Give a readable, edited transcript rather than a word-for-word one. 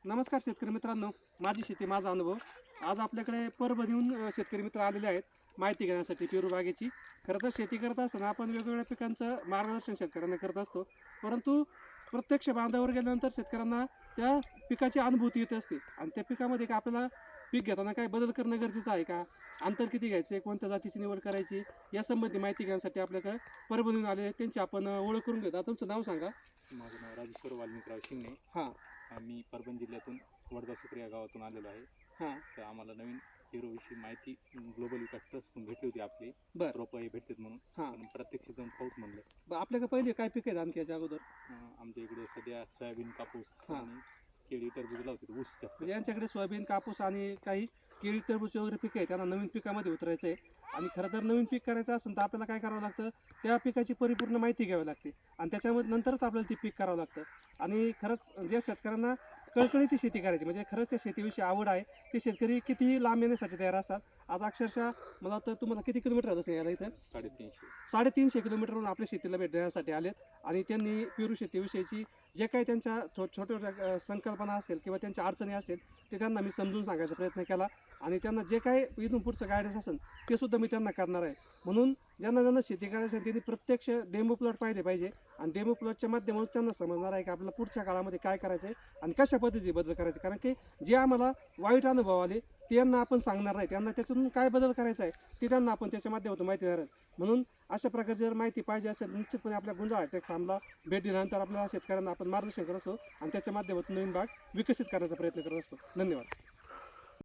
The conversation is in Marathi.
नमस्कार शेतकरी मित्रांनो, माझी शेती माझा अनुभव. आज आपल्याकडे परभणीहून शेतकरी मित्र आलेले आहेत माहिती घेण्यासाठी पेरू बागेची. खरं तर शेती करत असताना आपण वेगवेगळ्या पिकांचं मार्गदर्शन शेतकऱ्यांना करत असतो, परंतु प्रत्यक्ष बांधावर गेल्यानंतर शेतकऱ्यांना त्या पिकाची अनुभूती येत असते आणि त्या पिकामध्ये का आपल्याला पीक घेताना काय बदल करणं गरजेचं आहे का, अंतर किती घ्यायचे, कोणत्या जातीची निवड करायची, यासंबंधी माहिती घेण्यासाठी आपल्याकडे परभणीहून आले आहेत. त्यांची आपण ओळख करून घेतो. तुमचं नाव सांगा. माझं नाव राजेश्वर वाल्मिकराव शिंगणे. हां आम्ही परभणी जिल्ह्यातून वडदा सुप्री या गावातून आलेलो आहे. हां तर आम्हाला नवीन पेरूविषयी माहिती ग्लोबल विकास ट्रस्टकडून भेटली होती. आपली बरं. रोपं हे भेटतात म्हणून हां पण प्रत्यक्ष जाऊन पाऊस म्हणलं. आपल्याकडे पहिले काय पीक आहेत आणखी याच्या अगोदर? आमच्या इकडे सध्या सोयाबीन, कापूस हां. आणि केळी, टरबूज लावतात. ऊस जास्त. म्हणजे यांच्याकडे सोयाबीन, कापूस आणि काही केळी, टरबूज वगैरे पिकं आहेत. त्यांना नवीन पिकामध्ये उतरायचं आहे. आणि खरं तर नवीन पीक करायचं असेल तर आपल्याला काय करावं लागतं, त्या पिकाची परिपूर्ण माहिती घ्यावी लागते आणि त्याच्यामध्ये नंतरच आपल्याला ती पीक करावं लागतं. आणि खरंच ज्या शेतकऱ्यांना कळकळीची शेती करायची, म्हणजे खरंच त्या शेतीविषयी आवड आहे, ते शेतकरी कितीही लांब येण्यासाठी तयार असतात. आज अक्षरशः मला वाटतं तुम्हाला किती किलोमीटर होत असेल यायला इथं? 350 किलोमीटरवरून आपल्या शेतीला भेट देण्यासाठी आलेत. आणि त्यांनी पेरू शेतीविषयीची जे काही त्यांच्या छोट्या छोट्या संकल्पना असतील किंवा त्यांच्या अडचणी असतील ते त्यांना मी समजून सांगायचा प्रयत्न केला. आणि त्यांना जे काही इथून पुढचं गायडन्स असेल ते सुद्धा मी त्यांना करणार आहे. म्हणून ज्यांना शेती करायची आहे त्यांनी प्रत्यक्ष डेमो प्लॉट पाहिले पाहिजे आणि डेमो प्लॉटच्या माध्यमातून त्यांना समजणार आहे की आपल्याला पुढच्या काळामध्ये काय करायचं आहे आणि कशा पद्धतीने बदल करायचे. कारण की जे आम्हाला वाईट अनुभव आले ते यांना आपण सांगणार नाही, त्यांना त्याच्यातून काय बदल करायचा आहे ते त्यांना आपण त्याच्या माध्यमातून माहिती देणार आहे. म्हणून अशा प्रकारे जर माहिती पाहिजे असेल निश्चितपणे आपल्या गुंजाळ हायटेक फार्मला भेट दिल्यानंतर आपल्या शेतकऱ्यांना आपण मार्गदर्शन करत असतो आणि त्याच्या माध्यमातून नवीन बाग विकसित करण्याचा प्रयत्न करत असतो. धन्यवाद.